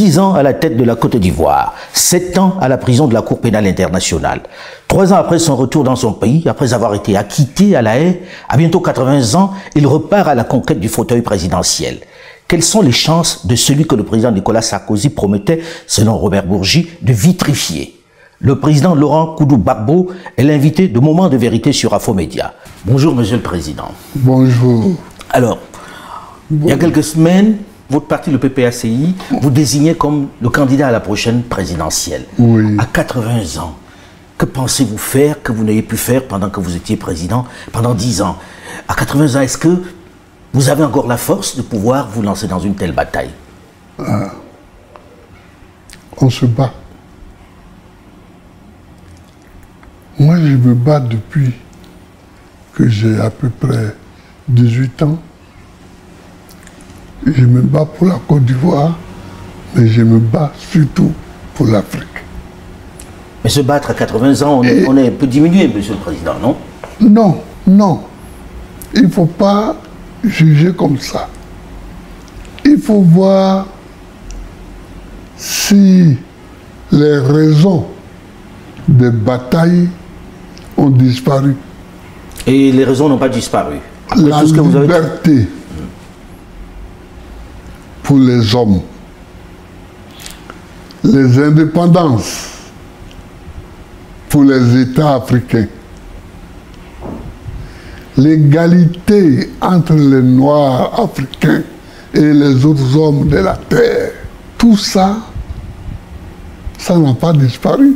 10 ans à la tête de la Côte d'Ivoire, 7 ans à la prison de la Cour pénale internationale. 3 ans après son retour dans son pays, après avoir été acquitté à La Haye, à bientôt 80 ans, il repart à la conquête du fauteuil présidentiel. Quelles sont les chances de celui que le président Nicolas Sarkozy promettait, selon Robert Bourgi, de vitrifier? Le président Laurent Koudou-Gbagbo est l'invité de Moments de vérité sur Infomédia. Bonjour, Monsieur le Président. Bonjour. Alors, il y a quelques semaines, votre parti, le PPACI, vous désignait comme le candidat à la prochaine présidentielle. Oui. À 80 ans, que pensez-vous faire que vous n'ayez pu faire pendant que vous étiez président, pendant 10 ans? À 80 ans, est-ce que vous avez encore la force de pouvoir vous lancer dans une telle bataille? On se bat. Moi, je me bats depuis que j'ai à peu près 18 ans. Je me bats pour la Côte d'Ivoire, mais je me bats surtout pour l'Afrique. Mais se battre à 80 ans, on est un peu diminué, Monsieur le Président, non? Non, non. Il ne faut pas juger comme ça. Il faut voir si les raisons de bataille ont disparu. Et les raisons n'ont pas disparu. Après La tout ce que vous avez... liberté pour les hommes, les indépendances pour les États africains, l'égalité entre les Noirs africains et les autres hommes de la terre, tout ça, ça n'a pas disparu.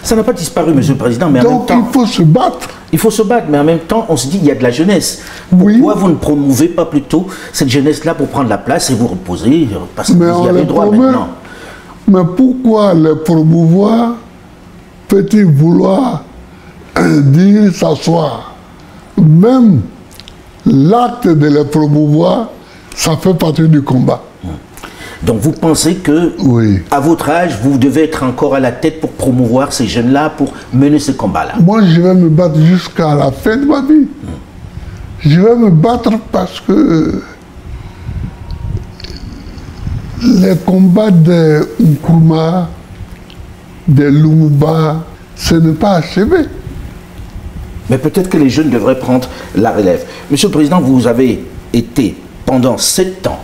Ça n'a pas disparu, Monsieur le Président, mais en même Donc temps... il faut se battre. Il faut se battre, mais en même temps, on se dit qu'il y a de la jeunesse. Oui. Pourquoi vous ne promouvez pas plutôt cette jeunesse-là pour prendre la place et vous reposer? Parce que Mais vous y on avez les droit promeut. maintenant. Mais pourquoi les promouvoir peut-il vouloir dire s'asseoir? Même l'acte de les promouvoir, ça fait partie du combat. Donc vous pensez que, Oui. à votre âge, vous devez être encore à la tête pour promouvoir ces jeunes-là, pour mener ce combat-là? Moi, je vais me battre jusqu'à la fin de ma vie. Je vais me battre parce que les combats des Nkrumah, des Lumumba, ce n'est pas achevé. Mais peut-être que les jeunes devraient prendre la relève. Monsieur le Président, vous avez été pendant 7 ans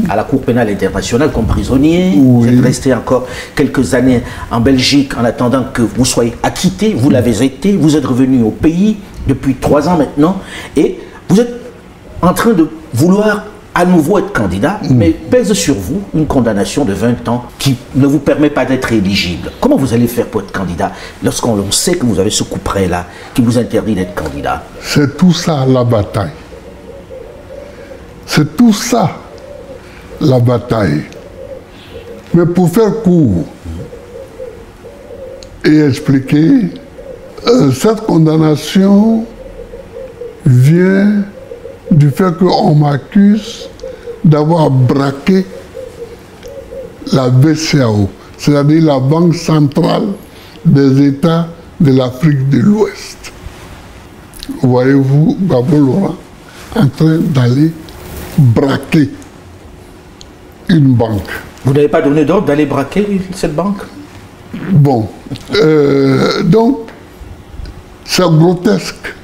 à la Cour pénale internationale comme prisonnier. Oui. Vous êtes resté encore quelques années en Belgique en attendant que vous soyez acquitté. Vous l'avez été. Vous êtes revenu au pays depuis 3 ans maintenant. Et vous êtes en train de vouloir à nouveau être candidat, mais pèse sur vous une condamnation de 20 ans qui ne vous permet pas d'être éligible. Comment vous allez faire pour être candidat lorsqu'on sait que vous avez ce coup près-là qui vous interdit d'être candidat? C'est tout ça la bataille. C'est tout ça la bataille. Mais pour faire court et expliquer, cette condamnation vient du fait qu'on m'accuse d'avoir braqué la BCEAO, c'est-à-dire la Banque centrale des États de l'Afrique de l'Ouest. Voyez-vous Gbagbo Laurent en train d'aller braquer une banque. Vous n'avez pas donné d'ordre d'aller braquer cette banque? Bon, donc c'est grotesque.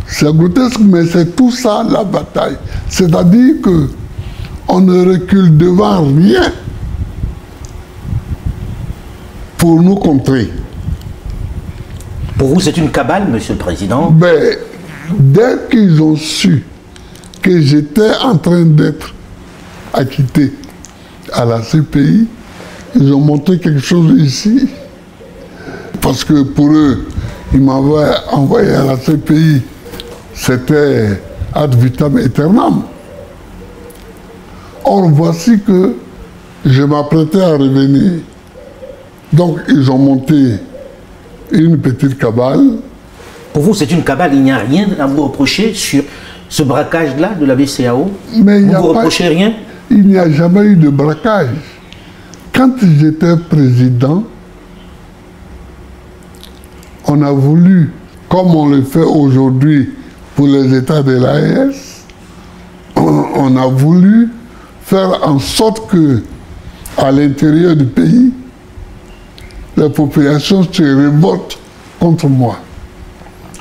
C'est grotesque, mais c'est tout ça la bataille. C'est-à-dire que on ne recule devant rien pour nous contrer. Pour vous, c'est une cabale, Monsieur le Président? Mais dès qu'ils ont su que j'étais en train d'être acquitté à la CPI, ils ont montré quelque chose ici. Parce que pour eux, ils m'avaient envoyé à la CPI. C'était ad vitam aeternam. Or, voici que je m'apprêtais à revenir. Donc, ils ont monté une petite cabale. Pour vous, c'est une cabale, il n'y a rien à vous reprocher sur ce braquage-là de la BCEAO? Mais vous ne vous reprochez rien? Il n'y a jamais eu de braquage. Quand j'étais président, on a voulu, comme on le fait aujourd'hui pour les États de l'AES, on a voulu faire en sorte que à l'intérieur du pays, la population se révolte contre moi.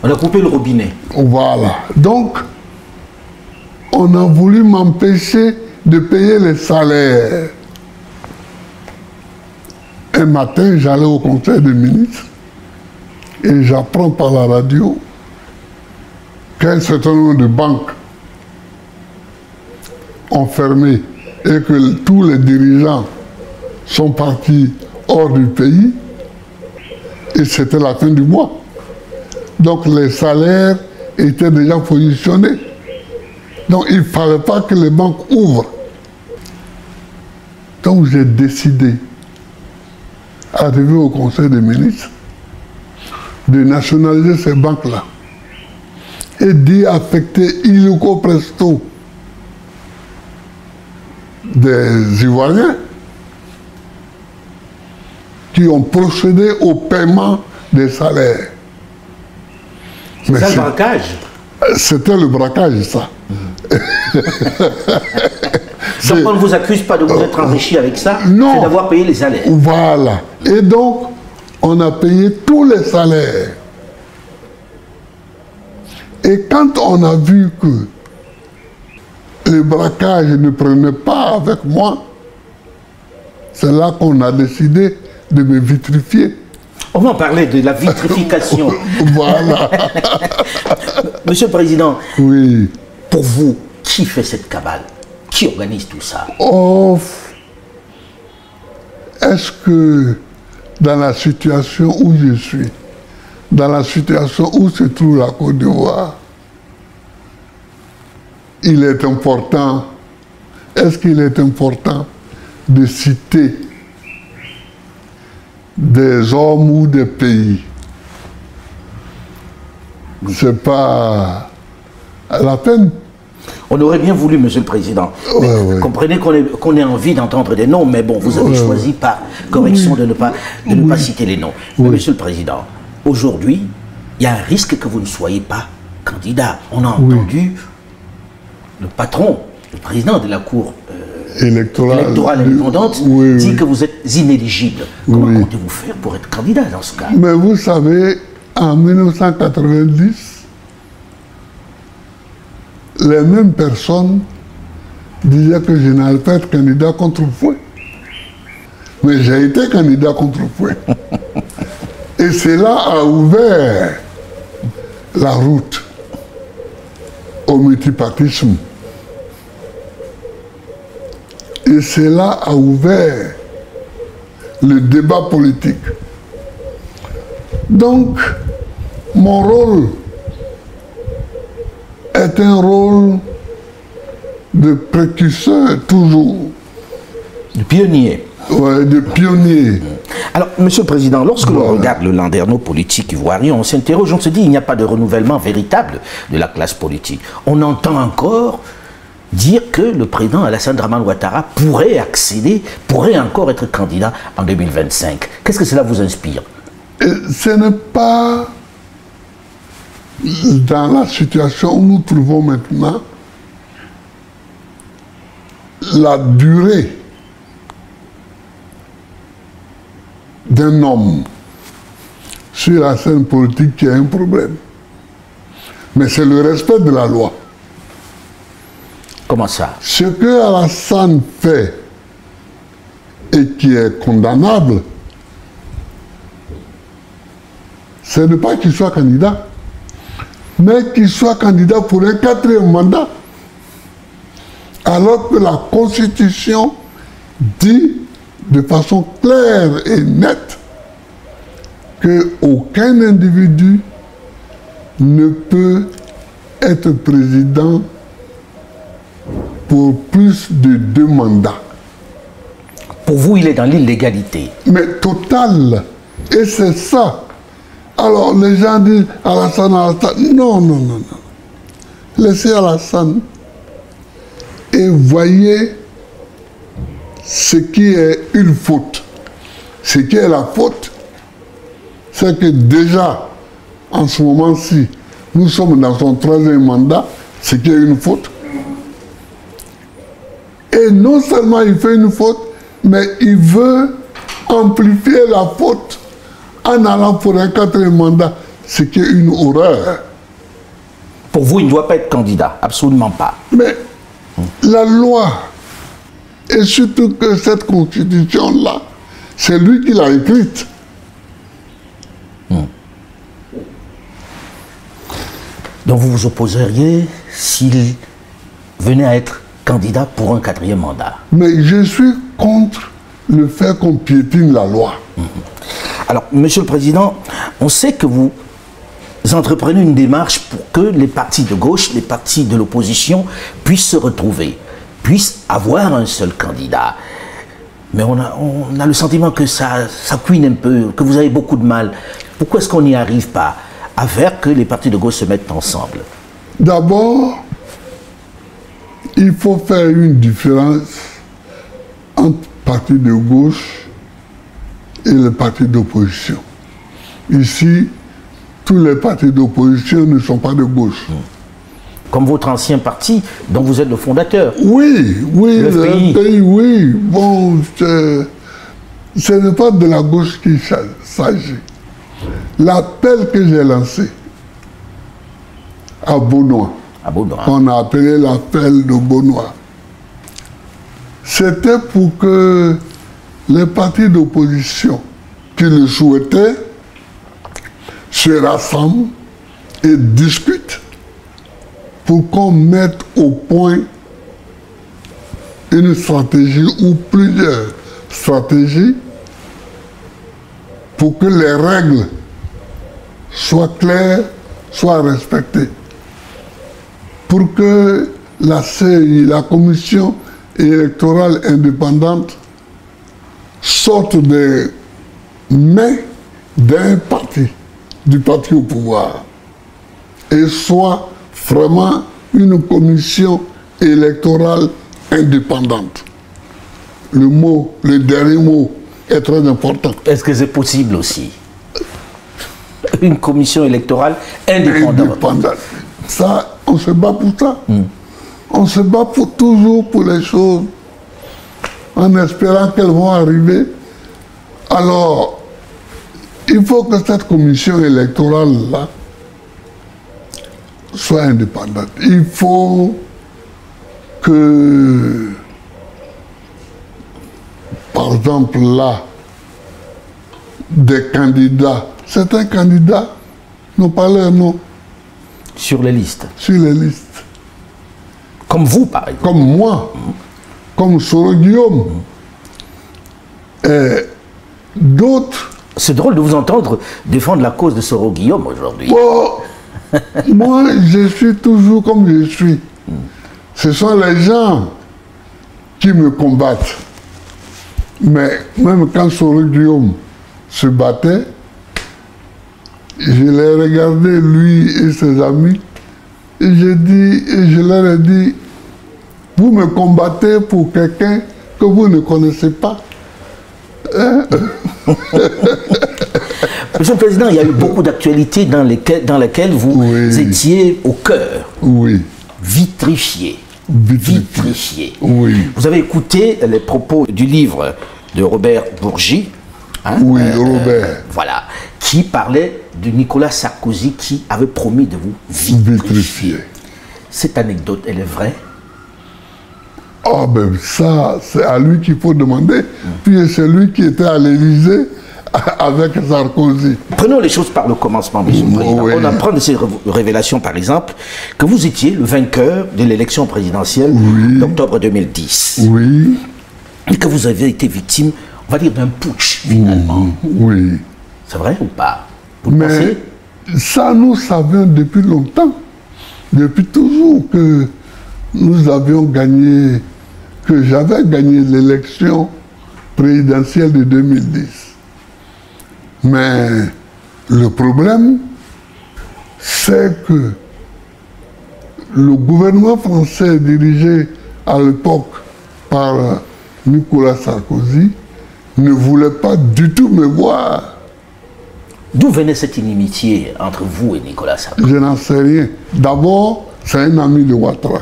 On a coupé le robinet. Voilà. Donc, on a voulu m'empêcher de payer les salaires. Un matin, j'allais au conseil des ministres et j'apprends par la radio qu'un certain nombre de banques ont fermé et que tous les dirigeants sont partis hors du pays et c'était la fin du mois. Donc les salaires étaient déjà positionnés. Donc il ne fallait pas que les banques ouvrent. Donc j'ai décidé, arrivé au conseil des ministres, de nationaliser ces banques-là et d'y affecter illico presto des Ivoiriens qui ont procédé au paiement des salaires. C'est ça le braquage? C'était le braquage, ça. Donc on ne vous accuse pas de vous être enrichi avec ça, c'est d'avoir payé les salaires. Voilà. Et donc, on a payé tous les salaires. Et quand on a vu que le braquage ne prenait pas avec moi, c'est là qu'on a décidé de me vitrifier. On va parler de la vitrification. Voilà. Monsieur le Président, oui. Pour vous, qui fait cette cabale? Qui organise tout ça? Oh, est-ce que dans la situation où je suis, dans la situation où se trouve la Côte d'Ivoire, il est important, est-ce qu'il est important de citer des hommes ou des pays? C'est pas la peine. On aurait bien voulu, Monsieur le Président. Mais comprenez qu'on ait envie d'entendre des noms, mais bon, vous avez choisi par correction de ne pas citer les noms. Mais Monsieur le Président, aujourd'hui, il y a un risque que vous ne soyez pas candidat. On a entendu le patron, le président de la Cour électorale indépendante dit que vous êtes inéligible. Comment comptez-vous faire pour être candidat dans ce cas? Mais vous savez, en 1990, les mêmes personnes disaient que je n'allais pas être candidat contre fouet. Mais j'ai été candidat contre fouet. Et cela a ouvert la route au multipartisme. Et cela a ouvert le débat politique. Donc, mon rôle est un rôle de précurseur toujours. De pionnier. Oui, de pionnier. Alors, Monsieur le Président, lorsque l'on regarde le landerneau politique ivoirien, on s'interroge, on se dit il n'y a pas de renouvellement véritable de la classe politique. On entend encore dire que le président Alassane Dramane Ouattara pourrait accéder, pourrait encore être candidat en 2025. Qu'est-ce que cela vous inspire? Ce n'est pas dans la situation où nous trouvons maintenant la durée d'un homme sur la scène politique qui a un problème. Mais c'est le respect de la loi. Comment ça? Ce que Alassane fait et qui est condamnable, ce n'est pas qu'il soit candidat, mais qu'il soit candidat pour un 4e mandat. Alors que la Constitution dit de façon claire et nette qu'aucun individu ne peut être président pour plus de 2 mandats. Pour vous, il est dans l'illégalité. Mais total. Et c'est ça. Alors les gens disent Alassane. Non, non, non, non. Laissez Alassane et voyez ce qui est une faute. Ce qui est la faute, c'est que déjà, en ce moment-ci, nous sommes dans son 3e mandat, ce qui est une faute. Et non seulement il fait une faute, Mais il veut amplifier la faute en allant pour un 4e mandat, ce qui est une horreur. Pour vous, il ne doit pas être candidat, absolument pas. Mais la loi, et surtout que cette constitution-là, c'est lui qui l'a écrite. Donc vous vous opposeriez s'il venait à être candidat pour un 4e mandat? Mais je suis contre le fait qu'on piétine la loi. Alors, Monsieur le Président, on sait que vous entreprenez une démarche pour que les partis de gauche, les partis de l'opposition puissent se retrouver, puissent avoir un seul candidat. Mais on a le sentiment que ça cuine un peu, que vous avez beaucoup de mal. Pourquoi est-ce qu'on n'y arrive pas à faire que les partis de gauche se mettent ensemble? D'abord, il faut faire une différence entre partis de gauche et les partis d'opposition. Ici, tous les partis d'opposition ne sont pas de gauche. Comme votre ancien parti, dont vous êtes le fondateur. Oui, le FPI, oui. Bon, ce n'est pas de la gauche qu'il s'agit. L'appel que j'ai lancé à Beaunois, on a appelé l'appel de Beaunois, c'était pour que les partis d'opposition qui le souhaitaient se rassemblent et discutent pour qu'on mette au point une stratégie ou plusieurs stratégies pour que les règles soient claires, soient respectées. Pour que la CEI, la Commission électorale indépendante, sorte des mains d'un parti, du parti au pouvoir, et soit vraiment une commission électorale indépendante. Le dernier mot est très important. Est-ce que c'est possible aussi? Une commission électorale indépendante. Ça, on se bat pour ça. On se bat toujours pour les choses en espérant qu'elles vont arriver. Alors, il faut que cette commission électorale-là soit indépendante. Il faut que, par exemple, là, des candidats, certains candidats n'ont pas leur nom. Sur les listes? Sur les listes. Comme vous, par exemple? Comme moi, comme Soro Guillaume. Et d'autres. C'est drôle de vous entendre défendre la cause de Soro Guillaume aujourd'hui. Bon, moi, je suis toujours comme je suis. Ce sont les gens qui me combattent. Mais même quand Soro Guillaume se battait, je l'ai regardé, lui et ses amis, et je leur ai dit, vous me combattez pour quelqu'un que vous ne connaissez pas. Hein? Monsieur le Président, il y a eu beaucoup d'actualités dans lesquelles vous étiez au cœur. Oui. Vitrifié. Oui. Vous avez écouté les propos du livre de Robert Bourgi. Hein, oui, Robert. Voilà. Qui parlait de Nicolas Sarkozy qui avait promis de vous vitrifier. Cette anecdote, elle est vraie? Ah ben ça, c'est à lui qu'il faut demander. Puis c'est lui qui était à l'Élysée avec Sarkozy. Prenons les choses par le commencement, Monsieur le Président. On apprend de ces révélations, par exemple, que vous étiez le vainqueur de l'élection présidentielle d'octobre 2010. Oui. Et que vous avez été victime, on va dire, d'un putsch, finalement. Oui. C'est vrai ou pas? Mais ça, nous savions depuis longtemps, depuis toujours, que nous avions gagné, que j'avais gagné l'élection présidentielle de 2010. Mais le problème, c'est que le gouvernement français dirigé à l'époque par Nicolas Sarkozy ne voulait pas du tout me voir. D'où venait cette inimitié entre vous et Nicolas Sarkozy? Je n'en sais rien. D'abord, c'est un ami de Ouattara.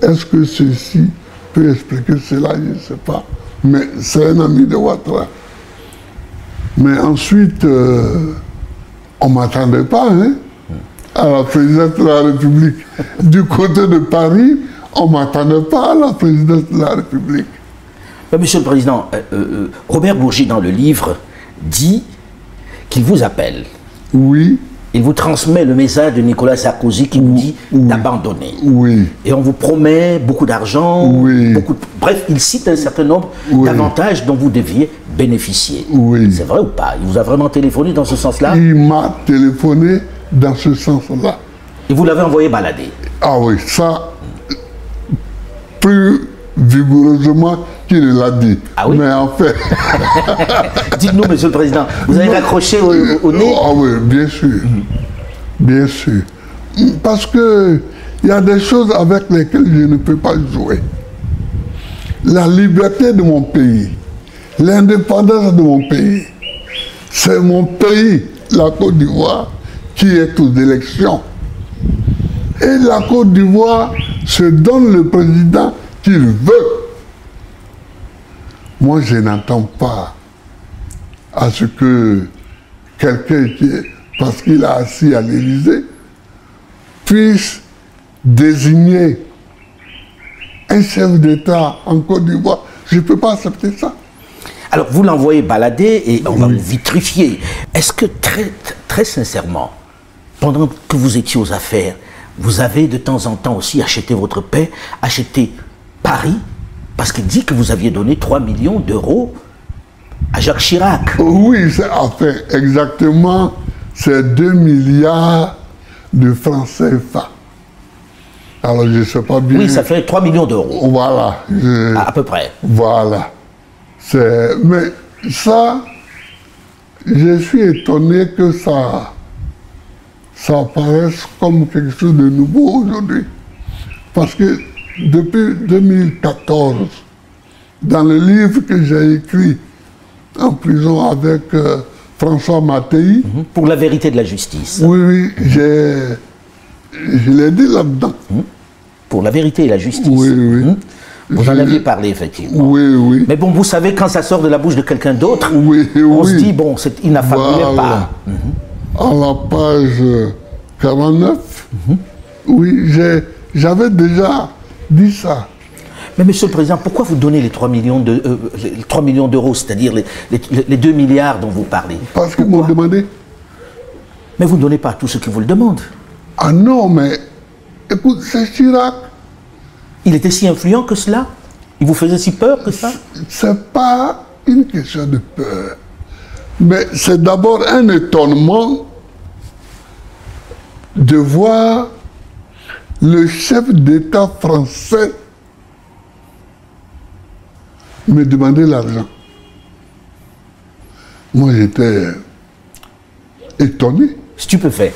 Est-ce que ceci peut expliquer cela, je ne sais pas. Mais c'est un ami de Ouattara. Mais ensuite, on ne m'attendait pas hein, à la présidence de la République. Du côté de Paris, on ne m'attendait pas à la présidence de la République. Mais Monsieur le Président, Robert Bourgi, dans le livre, dit qu'il vous appelle. Oui. Il vous transmet le message de Nicolas Sarkozy qui vous dit d'abandonner. Oui. Et on vous promet beaucoup d'argent, Oui. Bref, il cite un certain nombre d'avantages dont vous deviez bénéficier. Oui. C'est vrai ou pas? Il vous a vraiment téléphoné dans ce sens-là? Il m'a téléphoné dans ce sens-là. Et vous l'avez envoyé balader? Ah oui, ça, plus vigoureusement qu'il l'a dit. Ah oui? Mais en fait... Dites-nous, Monsieur le Président, vous avez raccroché au nez? Ah oui, bien sûr. Bien sûr. Parce que il y a des choses avec lesquelles je ne peux pas jouer. La liberté de mon pays, l'indépendance de mon pays, c'est mon pays, la Côte d'Ivoire, qui est aux élections. Et la Côte d'Ivoire se donne le président qu'il veut. Moi, je n'entends pas à ce que quelqu'un qui est, parce qu'il a assis à l'Élysée, puisse désigner un chef d'État en Côte d'Ivoire. Je ne peux pas accepter ça. Alors, vous l'envoyez balader et on va vous vitrifier. Est-ce que, très sincèrement, pendant que vous étiez aux affaires, vous avez de temps en temps aussi acheté votre paix, acheté Paris, parce qu'il dit que vous aviez donné 3 millions d'euros à Jacques Chirac. Oui, enfin, exactement, c'est 2 milliards de francs CFA. Alors, je ne sais pas bien... Oui, ça fait 3 millions d'euros. Voilà. À peu près. Voilà. Mais ça, je suis étonné que ça apparaisse comme quelque chose de nouveau aujourd'hui. Parce que depuis 2014, dans le livre que j'ai écrit en prison avec François Mattei... Pour la vérité de la justice. Oui, je l'ai dit là-dedans. Pour la vérité et la justice. Oui, oui. Vous en aviez parlé, effectivement. Oui, oui. Mais bon, vous savez, quand ça sort de la bouche de quelqu'un d'autre, oui, on se dit, bon, il n'affabulait pas. À la page 49, oui, j'avais déjà dit ça. Mais Monsieur le Président, pourquoi vous donnez les 3 millions d'euros, c'est-à-dire les 2 milliards dont vous parlez? Parce qu'ils m'ont demandé. Mais vous ne donnez pas à tous ceux qui vous le demandent. Ah non, mais écoute, c'est Chirac. Il était si influent que cela? Il vous faisait si peur que ça? C'est pas une question de peur. Mais c'est d'abord un étonnement de voir le chef d'État français me demander l'argent. Moi, j'étais étonné. Stupéfait.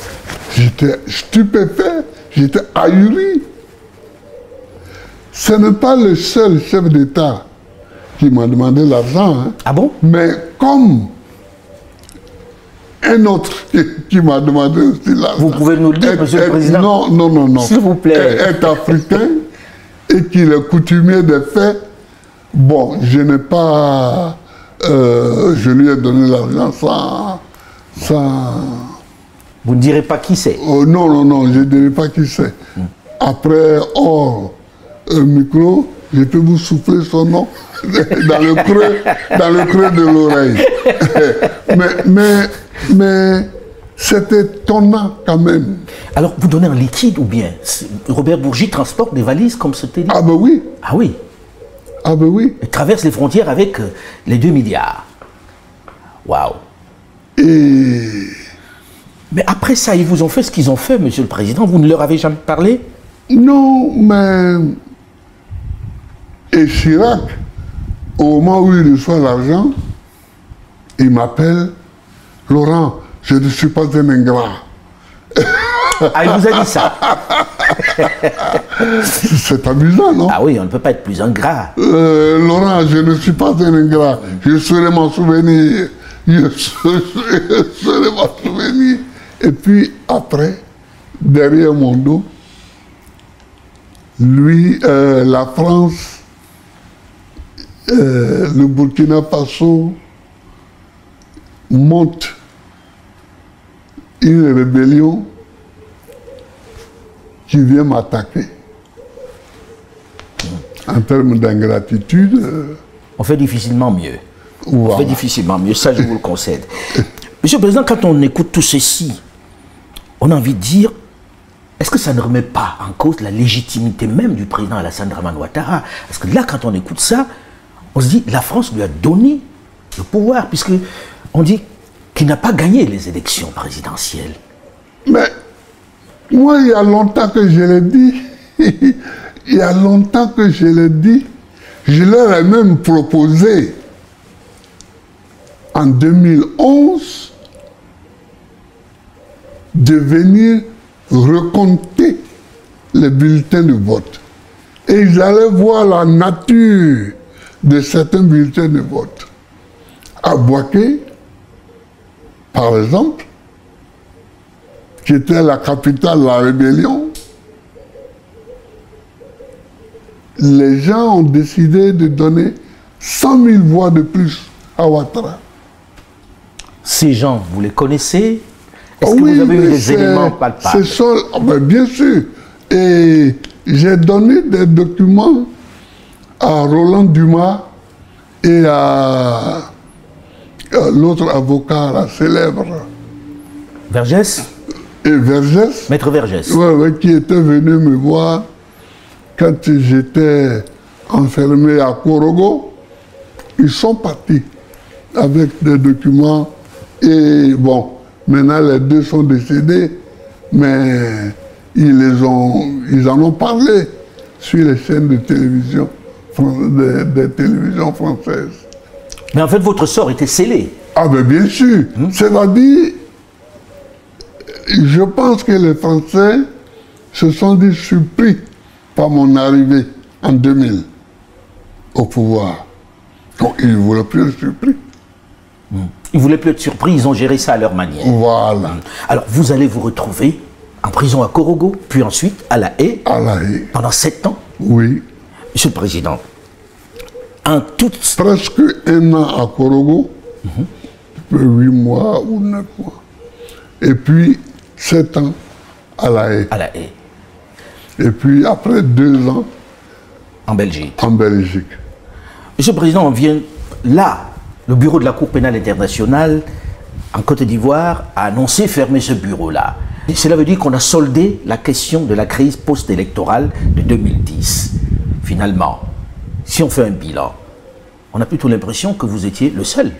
J'étais stupéfait, j'étais ahuri. Ce n'est pas le seul chef d'État qui m'a demandé l'argent. Hein. Ah bon? Mais comme un autre qui m'a demandé aussi l'argent. Vous pouvez nous le dire, Monsieur le Président? Non, non, non, non. S'il vous plaît. Est africain et qu'il est coutumier des faits. Bon, je n'ai pas... je lui ai donné l'argent sans... Vous ne direz pas qui c'est? Oh, non, non, non, je ne dirai pas qui c'est. Après, hors micro, je peux vous souffler son nom dans le creux de l'oreille. mais c'est étonnant quand même. Alors, vous donnez en liquide ou bien? Robert Bourgi transporte des valises comme c'était dit? Ah ben oui. Ah oui. Ah ben oui. Il traverse les frontières avec les 2 milliards. Waouh. Et... Mais après ça, ils vous ont fait ce qu'ils ont fait, Monsieur le Président. Vous ne leur avez jamais parlé? Non, mais... Et Chirac, au moment où il reçoit l'argent, il m'appelle, Laurent, je ne suis pas un ingrat. Ah, il vous a dit ça? C'est amusant, non? Ah oui, on ne peut pas être plus ingrat. Laurent, je ne suis pas un ingrat. Je saurai m'en souvenir. Je saurai m'en souvenir. Et puis après, derrière mon dos, lui, la France le Burkina Faso monte une rébellion qui vient m'attaquer. En termes d'ingratitude... on fait difficilement mieux. Voilà. On fait difficilement mieux, ça je vous le concède. Monsieur le Président, quand on écoute tout ceci, on a envie de dire, est-ce que ça ne remet pas en cause la légitimité même du président Alassane Dramane Ouattara? Parce que là, quand on écoute ça, on se dit, la France lui a donné le pouvoir, puisque on dit qu'il n'a pas gagné les élections présidentielles. Mais moi, il y a longtemps que je l'ai dit, il y a longtemps que je l'ai dit, je leur ai même proposé en 2011 de venir recompter les bulletins de vote. Et ils allaient voir la nature de certains bulletins de vote. À Bouaké, par exemple, qui était la capitale de la rébellion, les gens ont décidé de donner 100 000 voix de plus à Ouattara. Ces gens, vous les connaissez? Est-ce que vous avez eu des éléments palpables? Bien sûr. Et j'ai donné des documents à Roland Dumas et à l'autre avocat, la célèbre. Vergès? Et Vergès. Maître Vergès. Oui, qui était venu me voir quand j'étais enfermé à Korogo. Ils sont partis avec des documents. Et bon, maintenant les deux sont décédés, mais ils en ont parlé sur les chaînes de télévision, des télévisions françaises. Mais en fait, votre sort était scellé. Ah ben bien sûr. C'est-à-dire, je pense que les Français se sont dit surpris par mon arrivée en 2000 au pouvoir. Donc ils ne voulaient plus être surpris. Ils ne voulaient plus être surpris, ils ont géré ça à leur manière. Voilà. Alors, vous allez vous retrouver en prison à Korogo, puis ensuite à La Haye. À La Haye. Pendant 7 ans. Oui. Monsieur le Président, en toute... Presque 1 an à Korogo, 8 mois ou 9 mois. Et puis 7 ans à La Haye. À La Haye. Et puis après 2 ans... En Belgique. En Belgique. Monsieur le Président, on vient là. Le bureau de la Cour pénale internationale en Côte d'Ivoire a annoncé fermer ce bureau-là. Cela veut dire qu'on a soldé la question de la crise post-électorale de 2010. Finalement, si on fait un bilan, on a plutôt l'impression que vous étiez le seul.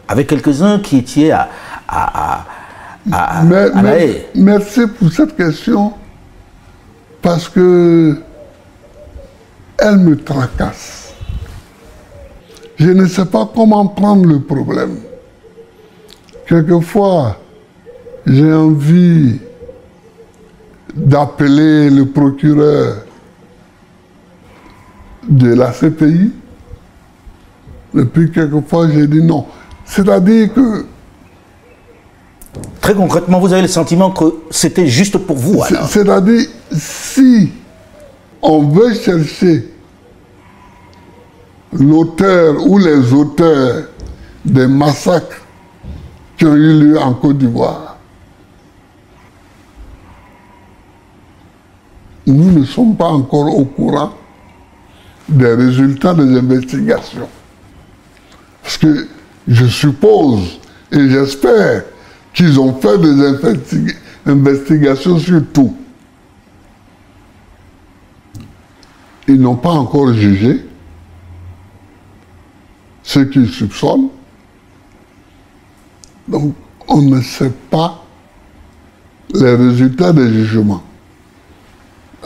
Avec quelques-uns qui étaient à La Haye. Merci pour cette question, parce que elle me tracasse. Je ne sais pas comment prendre le problème. Quelquefois, j'ai envie d'appeler le procureur de la CPI. Et puis, quelquefois, j'ai dit non. C'est-à-dire que... Très concrètement, vous avez le sentiment que c'était juste pour vous, alors? C'est-à-dire, si on veut chercher l'auteur ou les auteurs des massacres qui ont eu lieu en Côte d'Ivoire, nous ne sommes pas encore au courant des résultats des investigations. Parce que je suppose et j'espère qu'ils ont fait des investigations sur tout. Ils n'ont pas encore jugé ceux qu'ils soupçonnent. Donc, on ne sait pas les résultats des jugements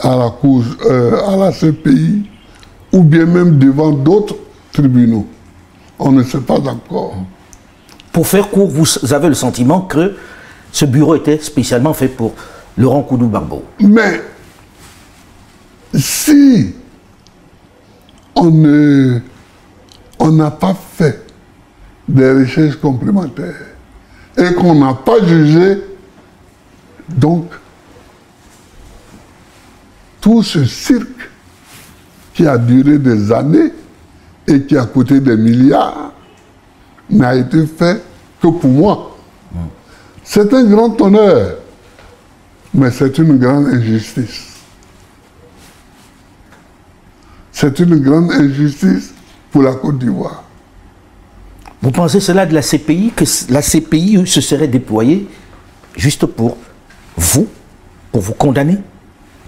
à la Cour, à la CPI, ou bien même devant d'autres tribunaux. On ne sait pas encore. Pour faire court, vous avez le sentiment que ce bureau était spécialement fait pour Laurent Koudou-Barbeau. Mais si on n'a pas fait des recherches complémentaires et qu'on n'a pas jugé, donc tout ce cirque qui a duré des années et qui a coûté des milliards n'a été fait que pour moi. C'est un grand honneur, mais c'est une grande injustice. C'est une grande injustice pour la Côte d'Ivoire. Vous pensez cela de la CPI, que la CPI se serait déployée juste pour vous condamner,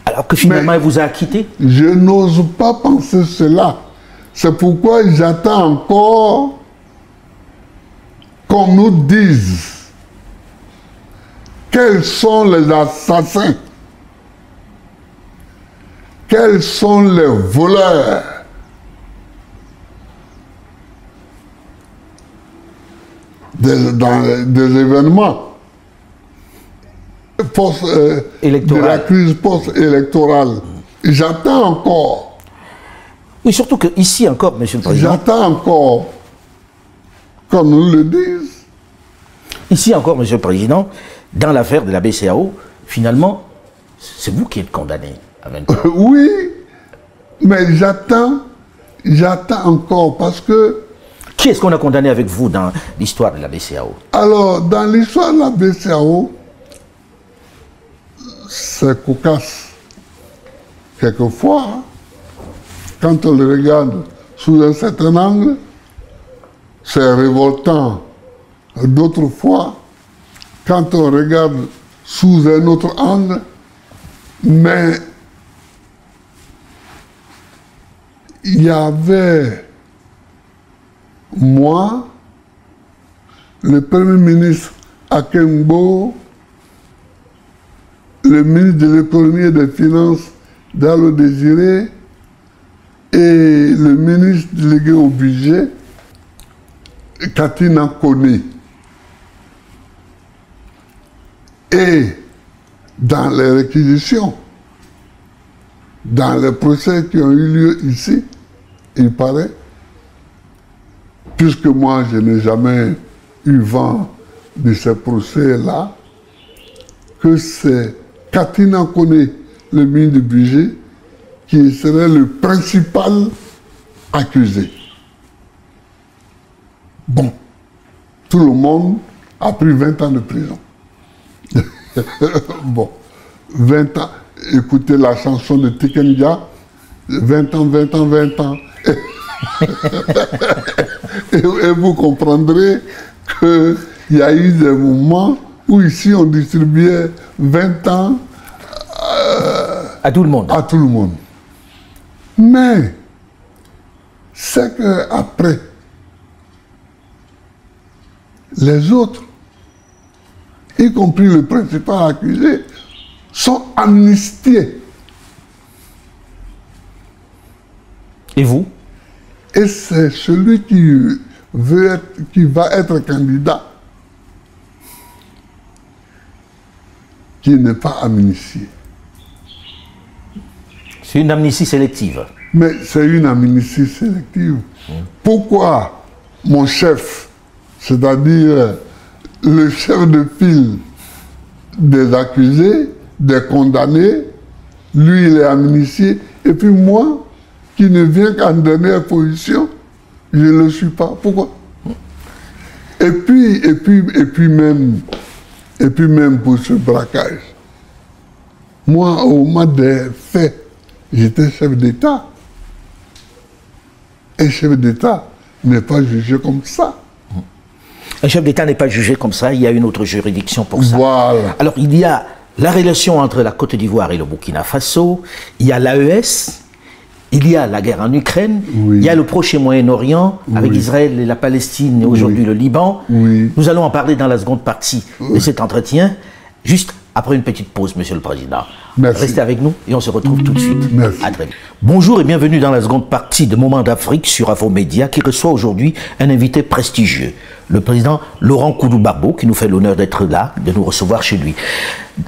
alors que finalement elle vous a acquitté? Je n'ose pas penser cela. C'est pourquoi j'attends encore qu'on nous dise quels sont les assassins, quels sont les voleurs des événements de la crise post-électorale. J'attends encore. Oui, surtout qu'ici encore, Monsieur le Président. J'attends encore qu'on nous le dise. Ici encore, Monsieur le Président, dans l'affaire de la BCEAO, finalement, c'est vous qui êtes condamné à 20 ans. Oui, mais j'attends encore parce que... Qui est-ce qu'on a condamné avec vous dans l'histoire de la BCEAO? Alors, dans l'histoire de la BCEAO, c'est cocasse. Quelquefois, quand on le regarde sous un certain angle, c'est révoltant. D'autres fois, quand on regarde sous un autre angle, mais il y avait moi, le Premier ministre Akembo, le ministre de l'économie et des finances Diallo Désiré et le ministre délégué au budget Katina Koné. Et dans les réquisitions, dans les procès qui ont eu lieu ici, il paraît, puisque moi je n'ai jamais eu vent de ces procès-là, que c'est Katina Koné, le ministre du budget, qui serait le principal accusé. Bon, tout le monde a pris 20 ans de prison. Bon, 20 ans, écoutez la chanson de Tikenja, 20 ans, 20 ans, 20 ans. et vous comprendrez qu'il y a eu des moments où ici on distribuait 20 ans à tout le monde. À tout le monde. Mais c'est qu'après, les autres, y compris le principal accusé, sont amnistiés. Et vous? Et c'est celui qui va être candidat qui n'est pas amnistié. C'est une amnistie sélective. Mais c'est une amnistie sélective. Pourquoi mon chef, c'est-à-dire le chef de file des accusés, des condamnés, lui il est amnistié, et puis moi, qui ne viens qu'en dernière position, je ne le suis pas. Pourquoi? Et puis même pour ce braquage, moi, au moment des faits, j'étais chef d'État. Un chef d'État n'est pas jugé comme ça. Un chef d'État n'est pas jugé comme ça, il y a une autre juridiction pour ça. Voilà. Alors, il y a la relation entre la Côte d'Ivoire et le Burkina Faso, il y a l'AES, il y a la guerre en Ukraine, oui. Il y a le Proche et Moyen-Orient, avec oui. Israël et la Palestine, et aujourd'hui le Liban. Oui. Nous allons en parler dans la seconde partie de cet entretien, juste après une petite pause, Monsieur le Président. Merci. Restez avec nous et on se retrouve tout de suite. Merci. À très vite. Bonjour et bienvenue dans la seconde partie de Moments d'Afrique sur Avomédia qui reçoit aujourd'hui un invité prestigieux, le président Laurent Koudou-Barbeau, qui nous fait l'honneur d'être là, de nous recevoir chez lui.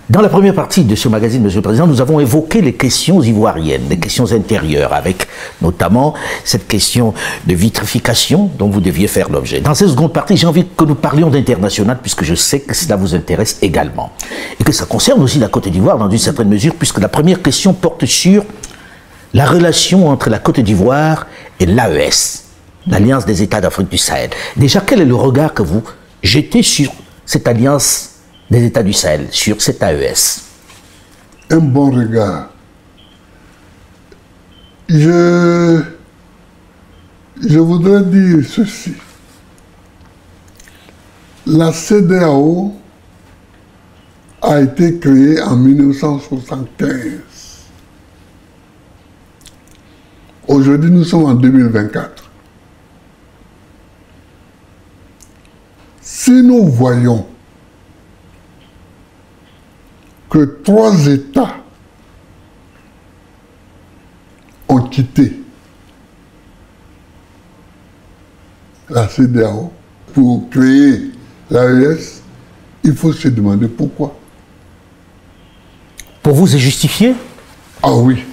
Dans la première partie de ce magazine, Monsieur le Président, nous avons évoqué les questions ivoiriennes, les questions intérieures, avec notamment cette question de vitrification dont vous deviez faire l'objet. Dans cette seconde partie, j'ai envie que nous parlions d'international, puisque je sais que cela vous intéresse également. Et que ça concerne aussi la Côte d'Ivoire dans une certaine mesure, puisque la première question porte sur la relation entre la Côte d'Ivoire et l'AES. l'Alliance des États d'Afrique du Sahel. Déjà, quel est le regard que vous jetez sur cette Alliance des États du Sahel, sur cette AES? Un bon regard. Je voudrais dire ceci. La CEDEAO a été créée en 1975. Aujourd'hui, nous sommes en 2024. Si nous voyons que 3 États ont quitté la CEDEAO pour créer l'AES, il faut se demander pourquoi. Pour vous, c'est justifié? Ah oui.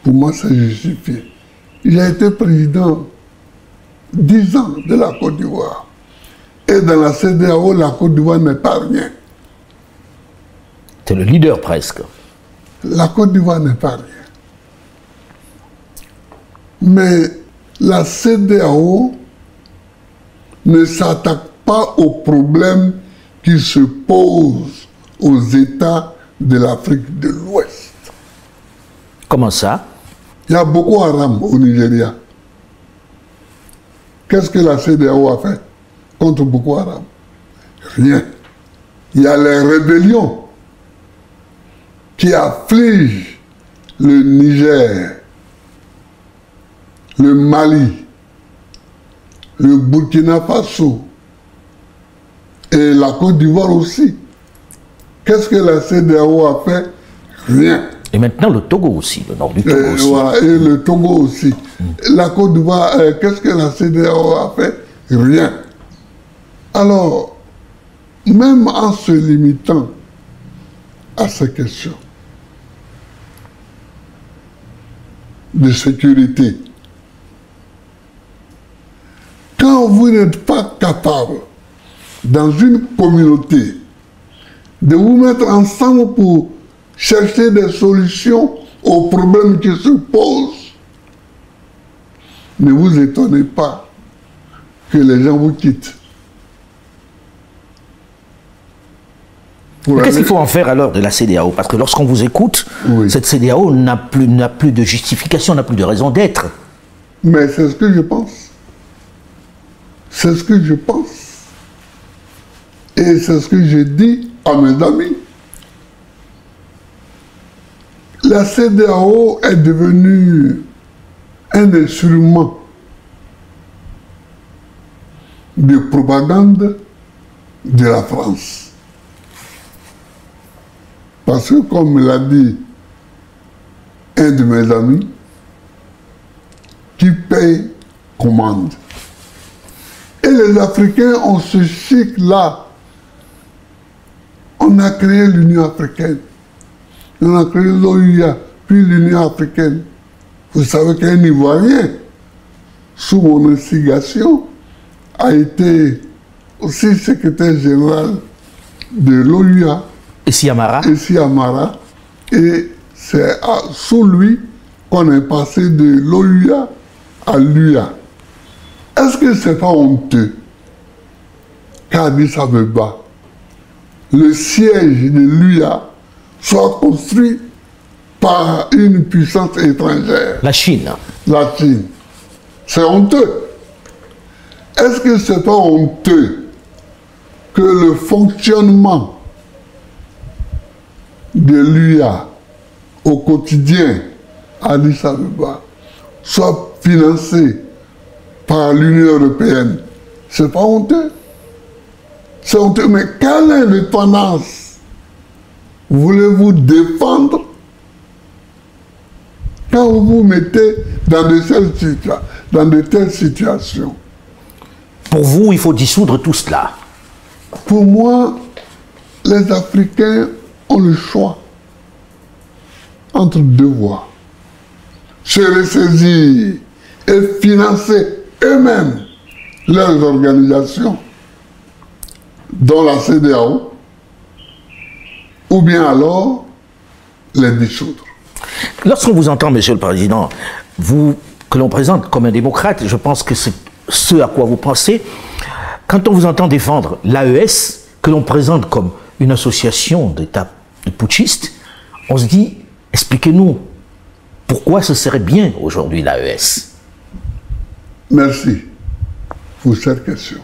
Pour moi, c'est justifié. J'ai été président 10 ans de la Côte d'Ivoire. Et dans la CEDEAO, la Côte d'Ivoire n'est pas rien. C'est le leader presque. La Côte d'Ivoire n'est pas rien. Mais la CEDEAO ne s'attaque pas aux problèmes qui se posent aux États de l'Afrique de l'Ouest. Comment ça? Il y a Boko Haram au Nigeria. Qu'est-ce que la CEDEAO a fait contre Boko Haram? Rien. Il y a les rébellions qui affligent le Niger, le Mali, le Burkina Faso et la Côte d'Ivoire aussi. Qu'est-ce que la CEDEAO a fait? Rien. Et maintenant le Togo aussi, le nord du Togo aussi. Voilà, et le Togo aussi. La Côte d'Ivoire, qu'est-ce que la CEDEAO a fait? Rien. Alors, même en se limitant à ces questions de sécurité, quand vous n'êtes pas capable, dans une communauté, de vous mettre ensemble pour chercher des solutions aux problèmes qui se posent, ne vous étonnez pas que les gens vous quittent. Qu'est-ce qu'il faut en faire alors de la CEDEAO? Parce que lorsqu'on vous écoute, oui, cette CEDEAO n'a plus de justification, n'a plus de raison d'être. Mais c'est ce que je pense. C'est ce que je pense. Et c'est ce que je dis à mes amis. La CEDEAO est devenue un instrument de propagande de la France. Parce que, comme l'a dit un de mes amis, qui paye commande. Et les Africains ont ce chic-là. On a créé l'Union africaine. On a créé l'OUA, puis l'Union africaine. Vous savez qu'un Ivoirien, sous mon instigation, a été aussi secrétaire général de l'OUA. Essi Amara. Essi Amara. Et c'est sous lui qu'on est passé de l'OUA à l'UA. Est-ce que c'est pas honteux qu'Addis Abeba, le siège de l'UA, soit construit par une puissance étrangère? La Chine. La Chine. C'est honteux. Est-ce que c'est pas honteux que le fonctionnement de l'UA au quotidien à Addis Abeba soit financé par l'Union européenne? C'est pas honteux. C'est honteux. Mais quelle indépendance voulez-vous défendre quand vous vous mettez dans de telles situations? Pour vous, il faut dissoudre tout cela. Pour moi, les Africains ont le choix entre deux voies. Se ressaisir et financer eux-mêmes leurs organisations, dont la CEDEAO, ou bien alors les dissoudre. Lorsqu'on vous entend, Monsieur le Président, vous que l'on présente comme un démocrate, je pense que c'est ce à quoi vous pensez, quand on vous entend défendre l'AES, que l'on présente comme une association d'États de putschistes, on se dit, expliquez-nous, pourquoi ce serait bien aujourd'hui l'AES? Merci pour cette question.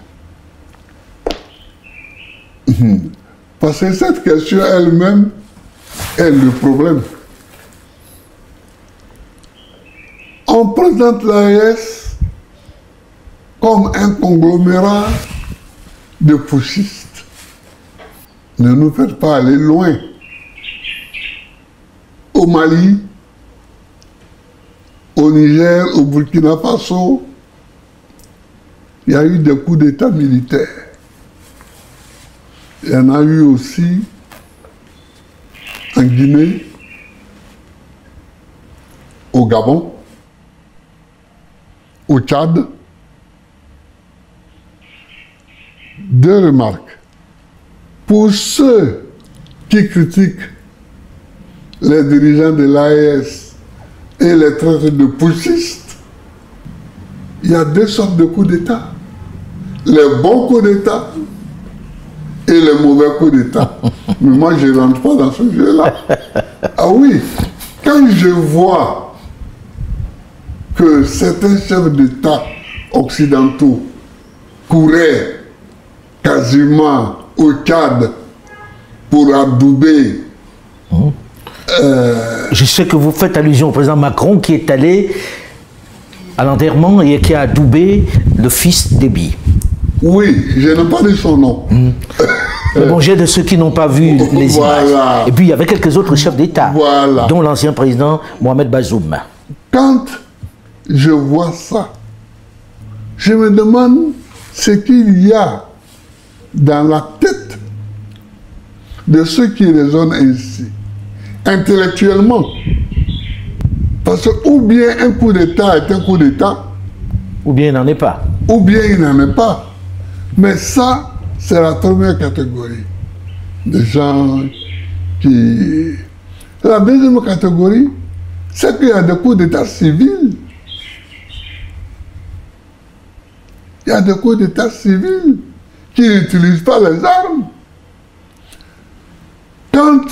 Parce que cette question elle-même est le problème. On présente l'AES comme un conglomérat de putschistes. Ne nous faites pas aller loin. Au Mali, au Niger, au Burkina Faso, il y a eu des coups d'État militaires. Il y en a eu aussi en Guinée, au Gabon, au Tchad. Deux remarques. Pour ceux qui critiquent les dirigeants de l'AES et les traitent de putschistes, il y a deux sortes de coups d'État. Les bons coups d'État et les mauvais coups d'État. Mais moi, je ne rentre pas dans ce jeu-là. Ah oui, quand je vois que certains chefs d'État occidentaux couraient quasiment au Tchad pour adouber. Je sais que vous faites allusion au président Macron qui est allé à l'enterrement et qui a adoubé le fils d'Ebi. Oui, je n'ai pas dit son nom. Le bon jet de ceux qui n'ont pas vu les images. Et puis il y avait quelques autres chefs d'État, dont l'ancien président Mohamed Bazoum. Quand je vois ça, je me demande ce qu'il y a dans la tête de ceux qui raisonnent ainsi, intellectuellement. Parce que ou bien un coup d'État est un coup d'État, ou bien il n'en est pas. Ou bien il n'en est pas. Mais ça, c'est la première catégorie de gens qui... La deuxième catégorie, c'est qu'il y a des coups d'État civils. Il y a des coups d'État civils qui n'utilisent pas les armes. Quand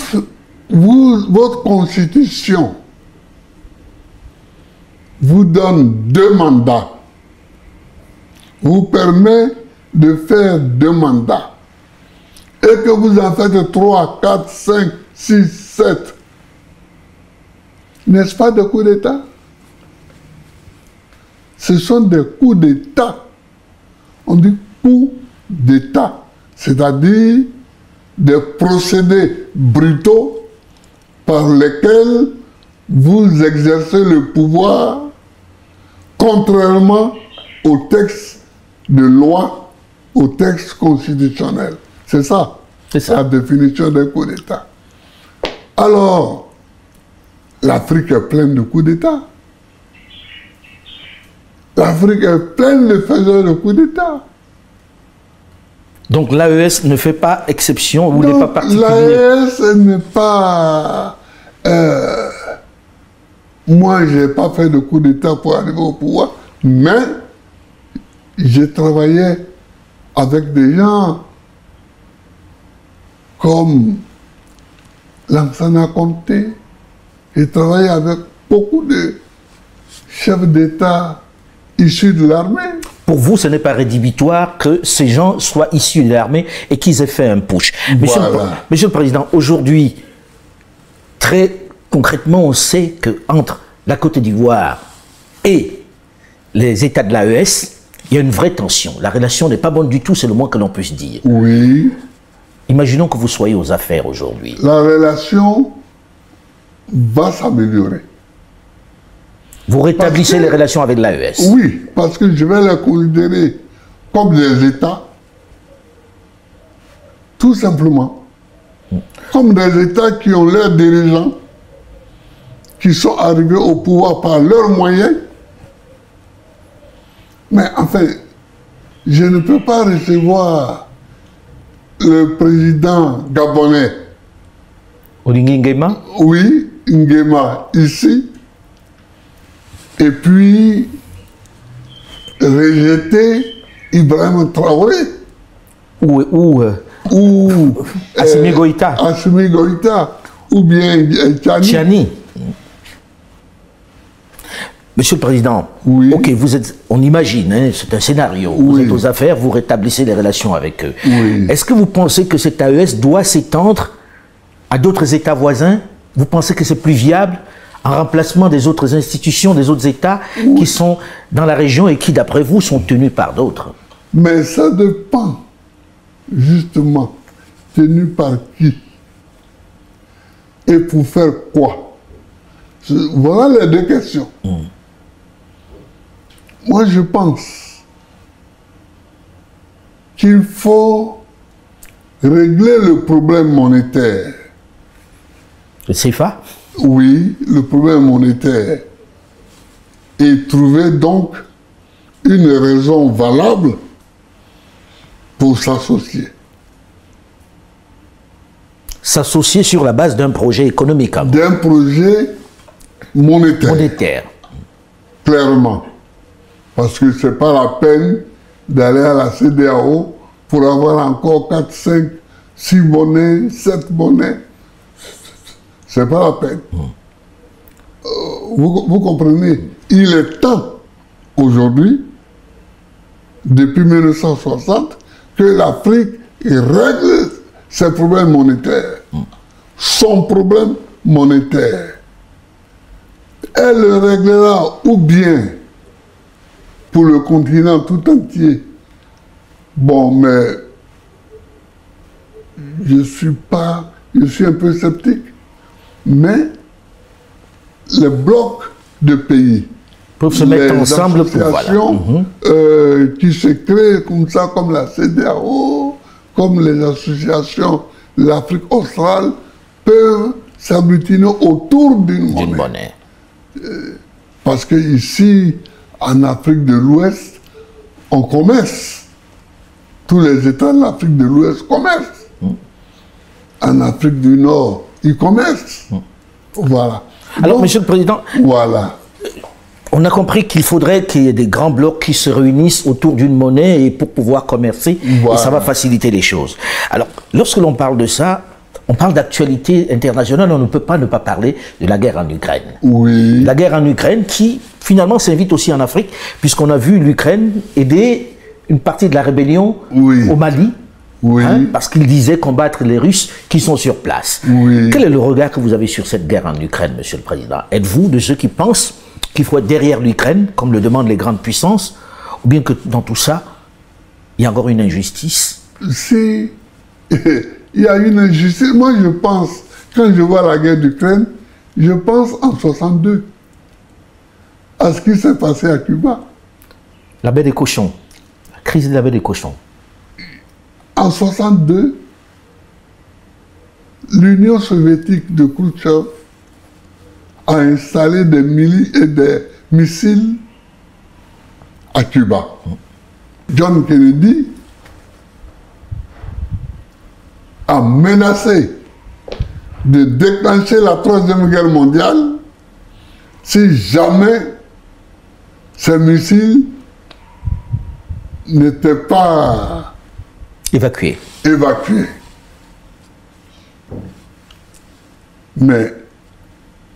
votre constitution vous donne 2 mandats, vous permet de faire 2 mandats, et que vous en faites 3, 4, 5, 6, 7, n'est-ce pas des coups d'État? Ce sont des coups d'État. On dit coups d'État, c'est-à-dire des procédés brutaux par lesquels vous exercez le pouvoir contrairement au texte de loi, au texte constitutionnel. C'est ça, la définition des coups d'État. Alors, l'Afrique est pleine de coups d'État. L'Afrique est pleine de faiseurs de coups d'État. Donc l'AES ne fait pas exception ou n'est pas particulier. L'AES n'est pas... moi, je n'ai pas fait de coup d'État pour arriver au pouvoir, mais j'ai travaillé avec des gens comme Lansana Conté. J'ai travaillé avec beaucoup de chefs d'État issus de l'armée. Pour vous, ce n'est pas rédhibitoire que ces gens soient issus de l'armée et qu'ils aient fait un putsch. Voilà. Monsieur le Président, aujourd'hui, très concrètement, on sait qu'entre la Côte d'Ivoire et les États de l'AES, il y a une vraie tension. La relation n'est pas bonne du tout, c'est le moins que l'on puisse dire. Oui. Imaginons que vous soyez aux affaires aujourd'hui. La relation va s'améliorer. Vous rétablissez les relations avec l'AES? Oui, parce que je vais les considérer comme des États, tout simplement. Comme des États qui ont leurs dirigeants, qui sont arrivés au pouvoir par leurs moyens. Mais enfin, je ne peux pas recevoir le président gabonais. Oligui Nguema? Oui, Nguema, ici. et puis rejeter Ibrahim Traoré. Ou Assimi Goïta. Assimi Goïta. Ou bien Tchani. Monsieur le Président, oui. Ok, on imagine, hein, c'est un scénario, Oui. vous êtes aux affaires, vous rétablissez les relations avec eux. Oui. Est-ce que vous pensez que cet AES doit s'étendre à d'autres États voisins? Vous pensez que c'est plus viable en remplacement des autres institutions, des autres États qui sont dans la région et qui, d'après vous, sont tenus par d'autres? Mais ça dépend, justement, tenu par qui et pour faire quoi. Voilà les deux questions. Moi, je pense qu'il faut régler le problème monétaire. Le CFA? Oui, le problème monétaire. Et trouver donc une raison valable pour s'associer. S'associer sur la base d'un projet économique. D'un projet monétaire. Monétaire. Clairement. Parce que ce n'est pas la peine d'aller à la CEDEAO pour avoir encore 4, 5, 6 monnaies, 7 monnaies. Ce n'est pas la peine. Vous comprenez? Il est temps, aujourd'hui, depuis 1960, que l'Afrique règle ses problèmes monétaires. Son problème monétaire. Elle le réglera ou bien pour le continent tout entier. Bon, mais je suis un peu sceptique. Mais les blocs de pays peuvent se mettre ensemble pour qui se créent comme ça, comme la CEDEAO, comme les associations de l'Afrique australe, peuvent s'agglutiner autour d'une monnaie. Parce que ici, en Afrique de l'Ouest, on commerce. Tous les États de l'Afrique de l'Ouest commercent. En Afrique du Nord, ils commercent. Voilà. Alors, donc, Monsieur le Président, voilà. On a compris qu'il faudrait qu'il y ait des grands blocs qui se réunissent autour d'une monnaie et pour pouvoir commercer, Voilà. et ça va faciliter les choses. Alors, lorsque l'on parle de ça, on parle d'actualité internationale, on ne peut pas ne pas parler de la guerre en Ukraine. Oui. La guerre en Ukraine qui, finalement, s'invite aussi en Afrique, puisqu'on a vu l'Ukraine aider une partie de la rébellion Oui. au Mali, Oui. parce qu'il disait combattre les Russes qui sont sur place. Oui. Quel est le regard que vous avez sur cette guerre en Ukraine, Monsieur le Président? Êtes-vous de ceux qui pensent qu'il faut être derrière l'Ukraine, comme le demandent les grandes puissances, ou bien que dans tout ça, il y a encore une injustice? Si il y a une injustice, moi je pense, quand je vois la guerre d'Ukraine, je pense en 62, à ce qui s'est passé à Cuba. La baie des cochons, la crise de la baie des cochons. En 62, l'Union soviétique de Khrouchtchev a installé des missiles à Cuba. John Kennedy a menacé de déclencher la Troisième Guerre mondiale si jamais ces missiles n'étaient pas Évacués. Mais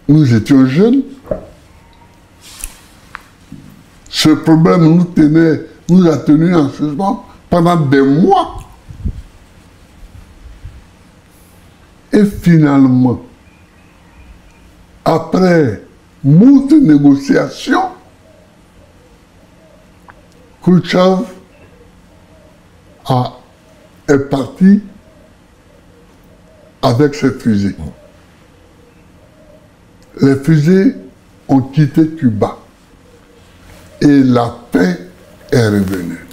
nous étions jeunes. Ce problème nous a tenus en suspens pendant des mois. Et finalement, après moult négociations, Khrouchtchev est parti avec ses fusées. Les fusées ont quitté Cuba et la paix est revenue.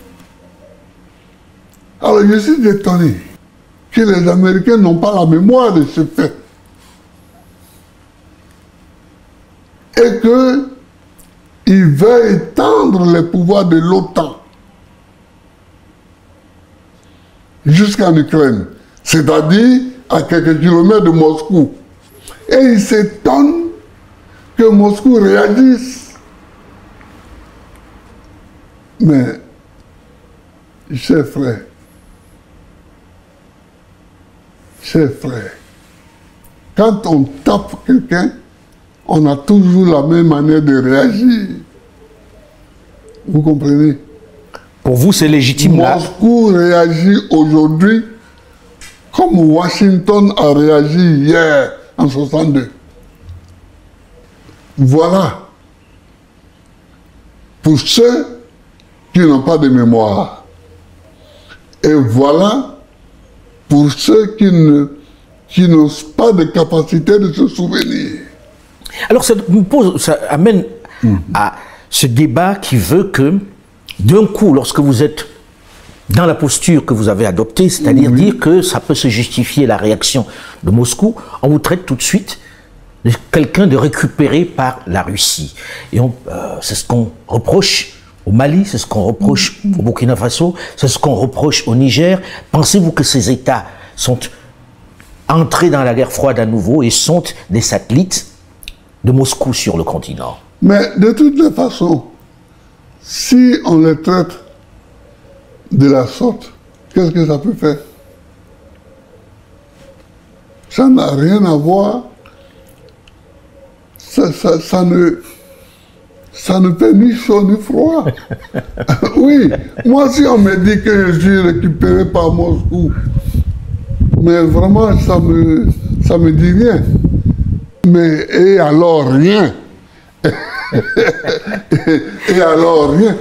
Alors je suis étonné que les Américains n'ont pas la mémoire de ce fait et qu'ils veulent étendre les pouvoirs de l'OTAN jusqu'en Ukraine, c'est-à-dire à quelques kilomètres de Moscou. Et ils s'étonnent que Moscou réagisse Mais, chers frères, quand on tape quelqu'un, on a toujours la même manière de réagir. Vous comprenez? Pour vous, c'est légitime là? Moscou réagit aujourd'hui comme Washington a réagi hier en 62. Voilà. Pour ceux qui n'ont pas de mémoire. Et voilà pour ceux qui n'ont pas de capacité de se souvenir. Alors ça amène à ce débat qui veut que, d'un coup, lorsque vous êtes dans la posture que vous avez adoptée, c'est-à-dire dire que ça peut se justifier la réaction de Moscou, on vous traite tout de suite de quelqu'un de récupéré par la Russie. Et c'est ce qu'on reproche au Mali, c'est ce qu'on reproche au Burkina Faso, c'est ce qu'on reproche au Niger. Pensez-vous que ces États sont entrés dans la guerre froide à nouveau et sont des satellites de Moscou sur le continent? Mais de toutes les façons, si on les traite de la sorte, qu'est-ce que ça peut faire? Ça n'a rien à voir. Ça ne fait ni chaud ni froid. Oui, moi si on me dit que je suis récupéré par Moscou, mais vraiment ça me dit rien. Mais et alors rien. Et alors rien.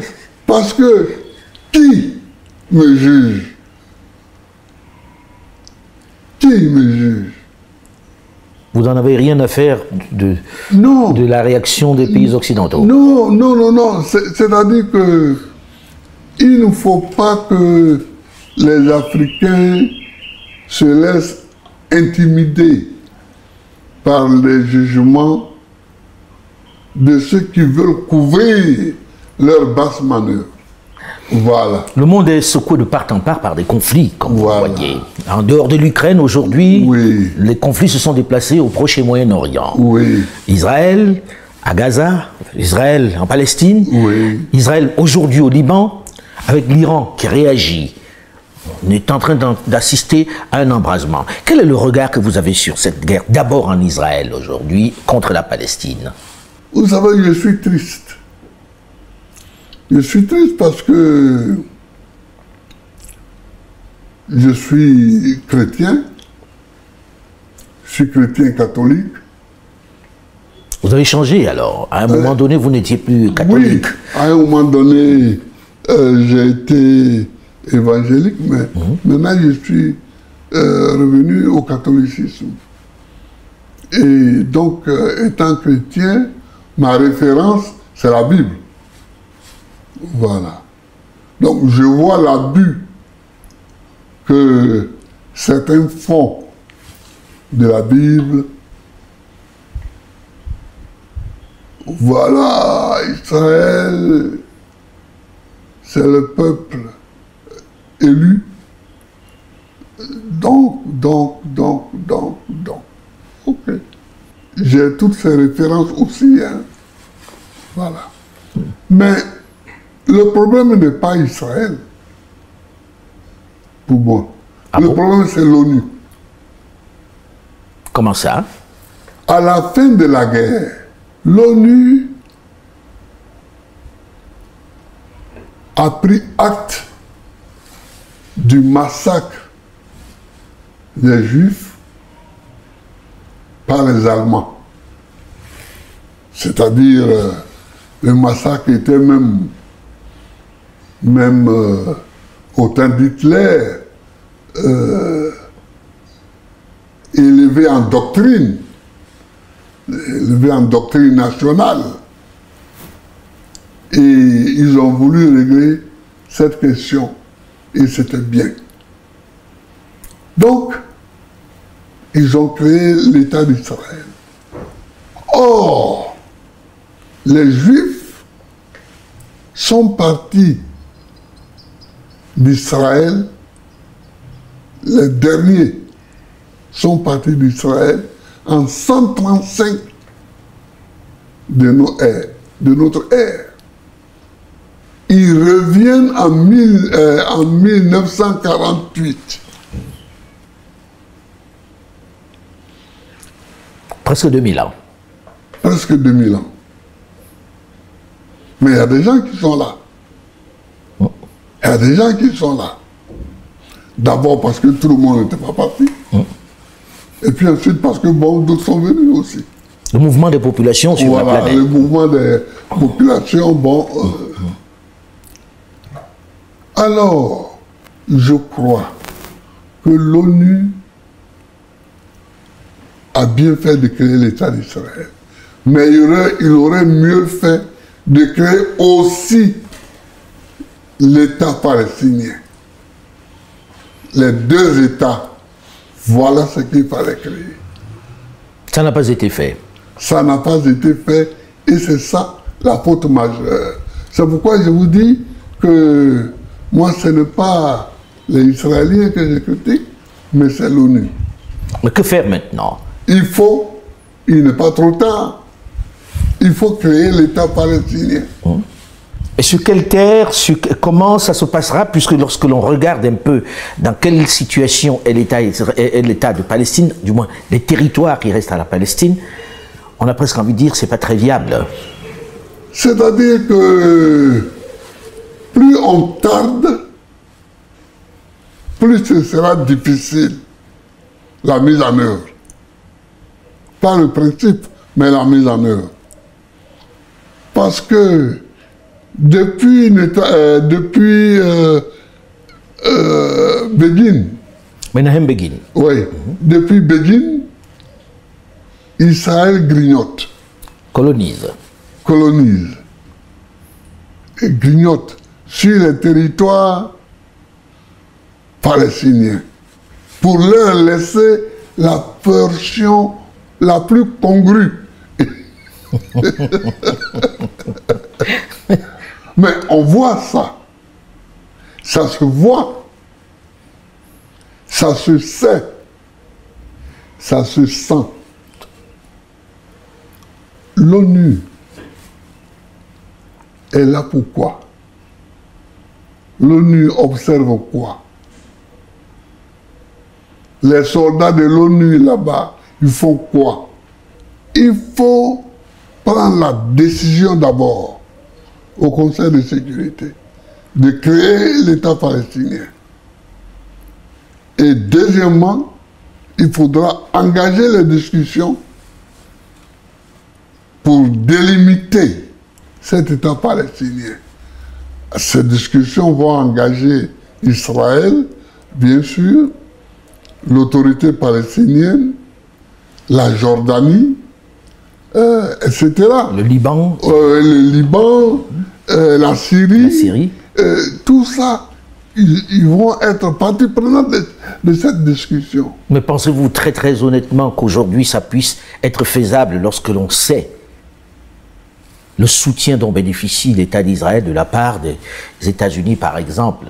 Parce que qui me juge? Qui me juge? Vous n'en avez rien à faire de la réaction des pays occidentaux? Non. C'est-à-dire que il ne faut pas que les Africains se laissent intimider par les jugements de ceux qui veulent couvrir leur basse manœuvre. Voilà. Le monde est secoué de part en part par des conflits, comme vous Voilà. voyez. En dehors de l'Ukraine, aujourd'hui, Oui. les conflits se sont déplacés au Proche et Moyen-Orient. Oui. Israël à Gaza, Israël en Palestine, Oui. Israël aujourd'hui au Liban, avec l'Iran qui réagit. On est en train d'assister à un embrasement. Quel est le regard que vous avez sur cette guerre, d'abord en Israël aujourd'hui, contre la Palestine? Vous savez, je suis triste. Je suis triste parce que je suis chrétien catholique. Vous avez changé alors. À un moment donné, vous n'étiez plus catholique. Oui, à un moment donné, j'ai été évangélique, mais maintenant je suis revenu au catholicisme. Et donc, étant chrétien, ma référence, c'est la Bible. Voilà. Donc, je vois l'abus que certains font de la Bible. Voilà, Israël, c'est le peuple élu. Donc. Ok. J'ai toutes ces références aussi. Hein. Voilà. Mais le problème n'est pas Israël. Pour moi. Le problème, c'est l'ONU. Comment ça? À la fin de la guerre, l'ONU a pris acte du massacre des Juifs par les Allemands. C'est-à-dire, le massacre était même au temps d'Hitler, élevé en doctrine nationale. Et ils ont voulu régler cette question. Et c'était bien. Donc, ils ont créé l'État d'Israël. Or, les Juifs sont partis d'Israël, les derniers sont partis d'Israël en 135 de notre ère. Ils reviennent en 1948. Presque 2000 ans. Presque 2000 ans. Mais il y a des gens qui sont là. Il y a des gens qui sont là. D'abord parce que tout le monde n'était pas parti. Et puis ensuite parce que bon, d'autres sont venus aussi. Le mouvement des populations sur la planète. Le mouvement des populations, bon. Alors, je crois que l'ONU a bien fait de créer l'État d'Israël. Mais il aurait mieux fait de créer aussi l'État palestinien. Les deux États, voilà ce qu'il fallait créer. Ça n'a pas été fait. Ça n'a pas été fait et c'est ça la faute majeure. C'est pourquoi je vous dis que moi, ce n'est pas les Israéliens que je critique, mais c'est l'ONU. Mais que faire maintenant? Il n'est pas trop tard, il faut créer l'État palestinien. Et sur quelle terre, comment ça se passera, puisque lorsque l'on regarde un peu dans quelle situation est l'État de Palestine, du moins les territoires qui restent à la Palestine, on a presque envie de dire que ce n'est pas très viable. C'est-à-dire que plus on tarde, plus ce sera difficile la mise en œuvre. Pas le principe, mais la mise en œuvre. Parce que depuis Begin, Menahem Begin. oui, depuis Begin, Israël grignote. Colonise. Colonise. Et grignote sur les territoires palestiniens pour leur laisser la portion la plus congrue. Mais on voit ça. Ça se voit. Ça se sait. Ça se sent. L'ONU est là pour quoi? L'ONU observe quoi? Les soldats de l'ONU là-bas, ils font quoi? Il faut prendre la décision d'abord au Conseil de sécurité de créer l'État palestinien. Et deuxièmement, il faudra engager les discussions pour délimiter cet État palestinien. Ces discussions vont engager Israël, bien sûr, l'autorité palestinienne, la Jordanie, etc. Le Liban. Le Liban, la Syrie. Tout ça, ils vont être partie prenante de cette discussion. Mais pensez-vous très très honnêtement qu'aujourd'hui ça puisse être faisable lorsque l'on sait le soutien dont bénéficie l'État d'Israël de la part des États-Unis par exemple,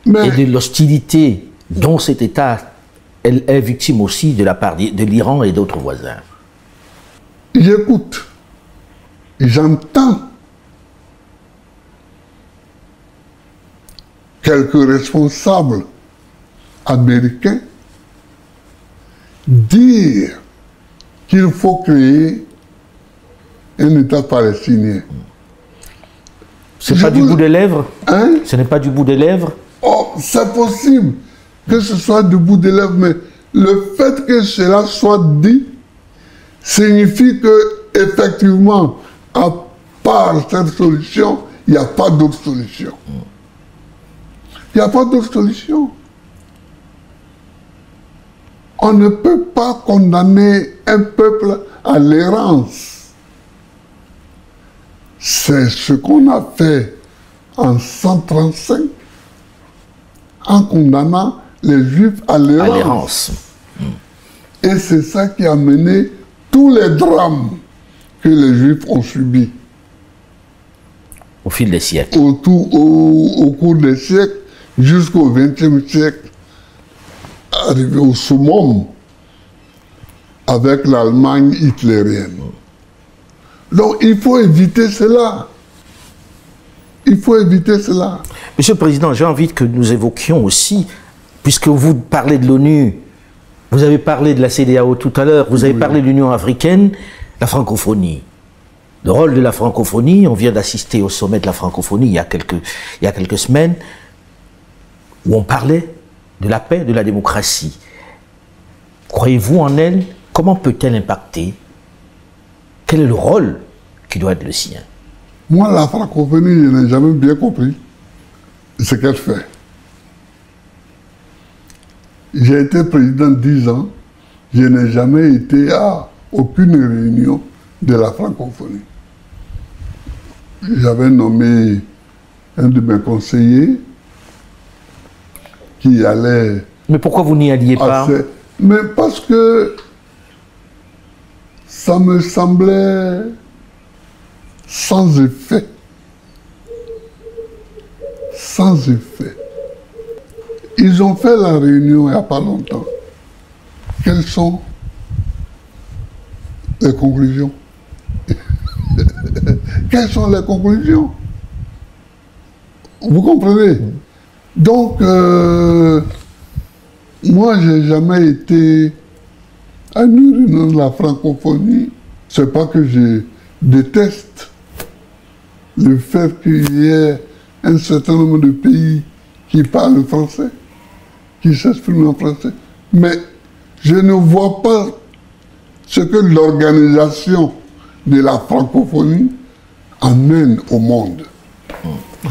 et de l'hostilité dont cet État est victime aussi de la part de l'Iran et d'autres voisins? J'écoute, j'entends quelques responsables américains dire qu'il faut créer un État palestinien. Ce n'est pas du bout des lèvres? Hein? Ce n'est pas du bout des lèvres? Oh, c'est possible que ce soit du bout des lèvres, mais le fait que cela soit dit signifie que, effectivement, à part cette solution, il n'y a pas d'autre solution. Il n'y a pas d'autre solution. On ne peut pas condamner un peuple à l'errance. C'est ce qu'on a fait en 135 en condamnant les Juifs à l'errance. Et c'est ça qui a mené tous les drames que les Juifs ont subis. Au fil des siècles. Au cours des siècles, jusqu'au XXe siècle, arrivé au summum avec l'Allemagne hitlérienne. Donc il faut éviter cela. Il faut éviter cela. Monsieur le Président, j'ai envie que nous évoquions aussi, puisque vous parlez de l'ONU, vous avez parlé de la CEDEAO tout à l'heure, vous avez parlé de l'Union africaine, la francophonie. Le rôle de la francophonie, on vient d'assister au sommet de la francophonie il y a quelques semaines, où on parlait de la paix, de la démocratie. Croyez-vous en elle? Comment peut-elle impacter? Quel est le rôle qui doit être le sien? Moi, la francophonie, je n'ai jamais bien compris ce qu'elle fait. J'ai été président 10 ans, je n'ai jamais été à aucune réunion de la francophonie. J'avais nommé un de mes conseillers qui allait... Mais pourquoi vous n'y alliez pas? Mais parce que ça me semblait sans effet. Sans effet. Ils ont fait la réunion il n'y a pas longtemps. Quelles sont les conclusions? Quelles sont les conclusions? Vous comprenez? Donc, moi, je n'ai jamais été à une réunion de la francophonie. Ce n'est pas que je déteste le fait qu'il y ait un certain nombre de pays qui parlent français, qui s'expriment en français. Mais je ne vois pas ce que l'organisation de la francophonie amène au monde.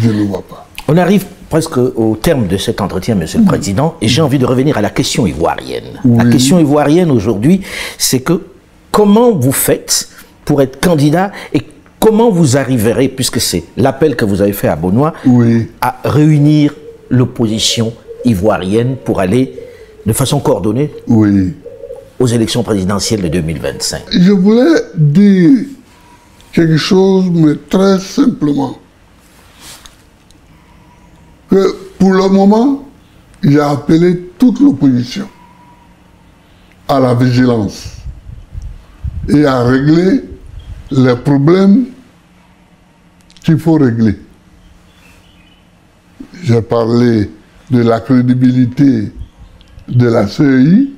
Je ne vois pas. On arrive presque au terme de cet entretien, Monsieur le Président, et j'ai envie de revenir à la question ivoirienne. Oui. La question ivoirienne aujourd'hui, c'est que comment vous faites pour être candidat et comment vous arriverez, puisque c'est l'appel que vous avez fait à Bonois, à réunir l'opposition ivoirienne pour aller de façon coordonnée aux élections présidentielles de 2025. Je voulais dire quelque chose, mais très simplement. Que pour le moment, j'ai appelé toute l'opposition à la vigilance et à régler les problèmes qu'il faut régler. J'ai parlé de la crédibilité de la CEI,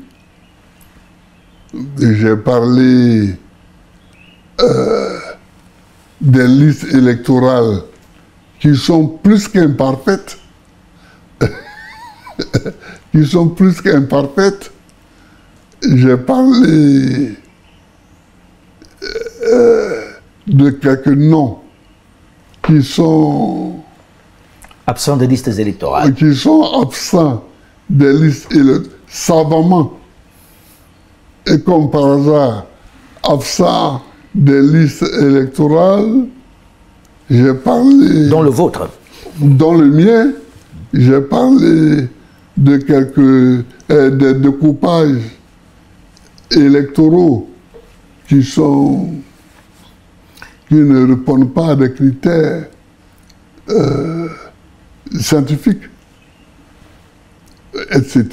et j'ai parlé des listes électorales qui sont plus qu'imparfaites, J'ai parlé de quelques noms qui sont absents des listes électorales. Qui sont absents des listes électorales, savamment. Et comme par hasard, absents des listes électorales, j'ai parlé... Dans le vôtre? Dans le mien, j'ai parlé de quelques découpages électoraux qui ne répondent pas à des critères scientifiques, etc.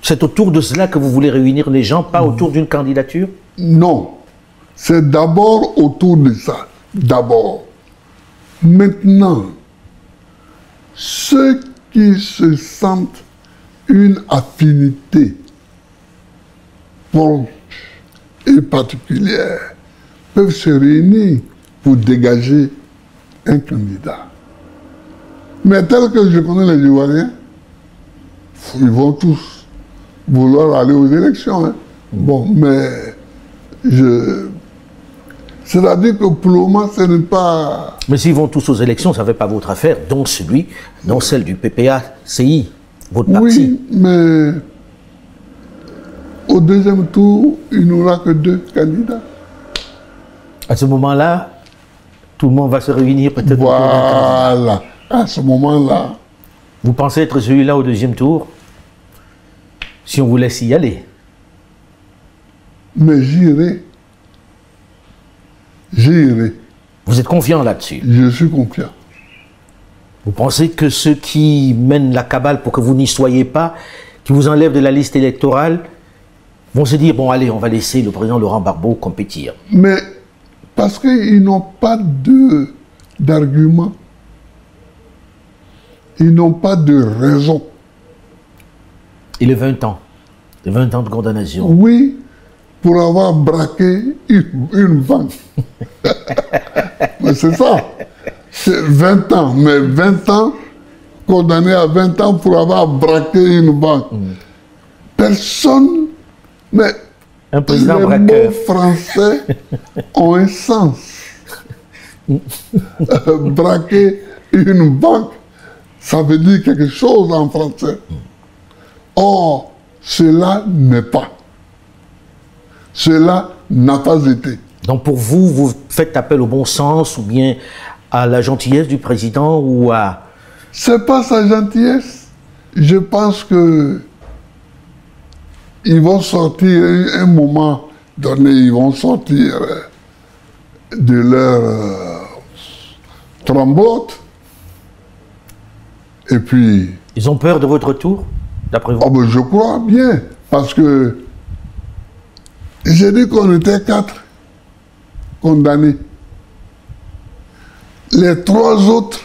C'est autour de cela que vous voulez réunir les gens, pas autour d'une candidature? Non. C'est d'abord autour de ça. D'abord. Maintenant, ceux qui se sentent une affinité proche et particulière peuvent se réunir pour dégager un candidat. Mais tel que je connais les Ivoiriens, ils vont tous vouloir aller aux élections. Hein. Bon, mais c'est-à-dire que pour le moment, ce n'est pas... Mais s'ils vont tous aux élections, ça ne fait pas votre affaire, dont celle du PPA-CI, votre parti. Oui, mais au deuxième tour, il n'y aura que 2 candidats. À ce moment-là, tout le monde va se réunir peut-être... Voilà, à ce moment-là. Vous pensez être celui-là au deuxième tour, si on vous laisse y aller? Mais j'irai. J'irai. Vous êtes confiant là-dessus? Je suis confiant. Vous pensez que ceux qui mènent la cabale pour que vous n'y soyez pas, qui vous enlèvent de la liste électorale, vont se dire, bon allez, on va laisser le président Laurent Gbagbo compétir? Mais parce qu'ils n'ont pas d'argument. Ils n'ont pas de raison. Et les 20 ans? Les 20 ans de condamnation? Oui, pour avoir braqué une banque. Mais c'est ça. C'est 20 ans, mais 20 ans, condamné à 20 ans pour avoir braqué une banque. Personne, mais un président les braqueur. mots français ont un sens. Braquer une banque, ça veut dire quelque chose en français. Or, cela n'est pas. Cela n'a pas été. Donc pour vous, vous faites appel au bon sens ou bien à la gentillesse du président ou à... C'est pas sa gentillesse. Je pense que ils vont sortir, un moment donné, ils vont sortir de leur trembote. Et puis... Ils ont peur de votre tour, d'après vous? Oh ben je crois bien, parce que j'ai dit qu'on était 4 condamnés. Les 3 autres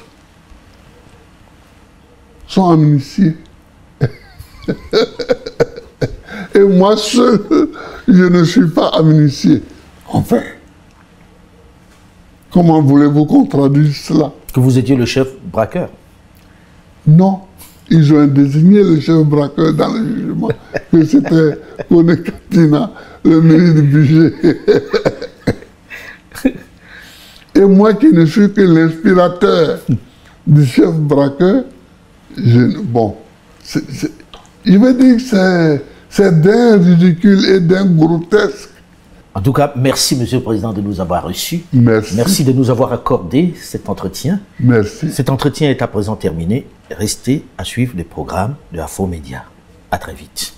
sont amnistiés. Et moi seul, je ne suis pas amnistié. Enfin, comment voulez-vous qu'on traduise cela? Que vous étiez le chef braqueur? Non, ils ont désigné le chef braqueur dans le jugement, que c'était Kone Katina, le ministre du budget. Et moi qui ne suis que l'inspirateur du chef braqueur, bon, je veux dire que c'est d'un ridicule et d'un grotesque. En tout cas, merci, Monsieur le Président, de nous avoir reçus. Merci. Merci de nous avoir accordé cet entretien. Merci. Cet entretien est à présent terminé. Restez à suivre les programmes de Afro Média. À très vite.